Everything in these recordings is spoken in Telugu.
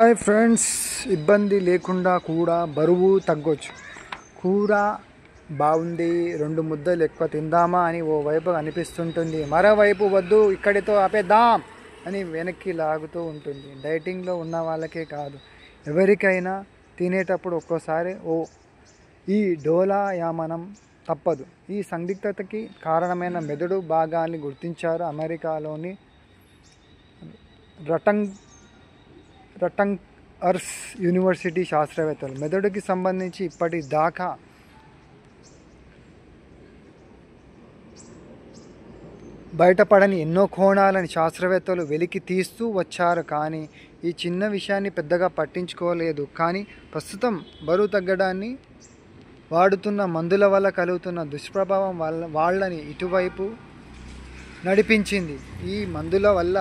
హాయ్ ఫ్రెండ్స్, ఇబ్బంది లేకుండా కూడా బరువు తగ్గొచ్చు. కూర బాగుంది, 2 ముద్దలు ఎక్కువ తిందామా అని ఓవైపు అనిపిస్తుంటుంది, మరోవైపు వద్దు ఇక్కడితో ఆపేద్దాం అని వెనక్కి లాగుతూ ఉంటుంది. డైటింగ్లో ఉన్న వాళ్ళకే కాదు, ఎవరికైనా తినేటప్పుడు ఒక్కోసారి ఈ డోలాయమానం తప్పదు. ఈ సందిగ్ధతకి కారణమైన మెదడు భాగాన్ని గుర్తించారు అమెరికాలోని రటంగర్స్ యూనివర్సిటీ శాస్త్రవేత్తలు. మెదడుకి సంబంధించి ఇప్పటిదాకా బయటపడని ఎన్నో కోణాలని శాస్త్రవేత్తలు వెలికి తీస్తూ వచ్చారు. కానీ ఈ చిన్న విషయాన్ని పెద్దగా పట్టించుకోలేదు. కానీ ప్రస్తుతం బరువు తగ్గడాన్ని వాడుతున్న మందుల వల్ల కలుగుతున్న దుష్ప్రభావం వాళ్ళని ఇటువైపు నడిపించింది. ఈ మందుల వల్ల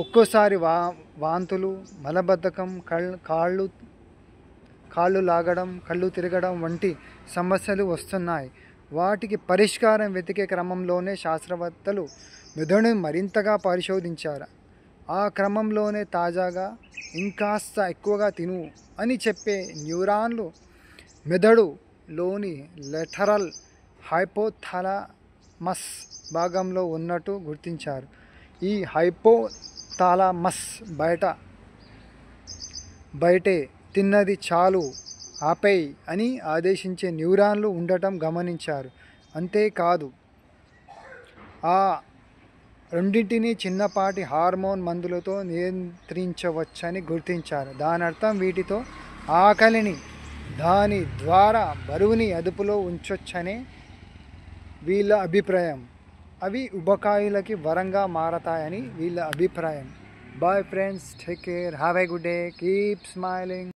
ఒక్కోసారి వాంతులు, మలబద్ధకం, కాళ్ళు లాగడం, కళ్ళు తిరగడం వంటి సమస్యలు వస్తున్నాయి. వాటికి పరిష్కారం వెతికే క్రమంలోనే శాస్త్రవేత్తలు మెదడుని మరింతగా పరిశోధించారు. ఆ క్రమంలోనే తాజాగా ఇంకాస్త ఎక్కువగా తిను అని చెప్పే న్యూరాన్లు మెదడులోని లేటరల్ హైపోథాలమస్ భాగంలో ఉన్నట్టు గుర్తించారు. ఈ హైపోథాలమస్ బయటే తిన్నది చాలు ఆపేయ్ అని ఆదేశించే న్యూరాన్లు ఉండటం గమనించారు. అంతేకాదు, ఆ రెండింటినీ చిన్నపాటి హార్మోన్ మందులతో నియంత్రించవచ్చని గుర్తించారు. దానర్థం వీటితో ఆకలిని, దాని ద్వారా బరువుని అదుపులో ఉంచొచ్చనే వీళ్ళ అభిప్రాయం. అవి ఉబకాయులకి వరంగా మారతాయని వీళ్ళ అభిప్రాయం. Bye friends, take care, have a good day, keep smiling.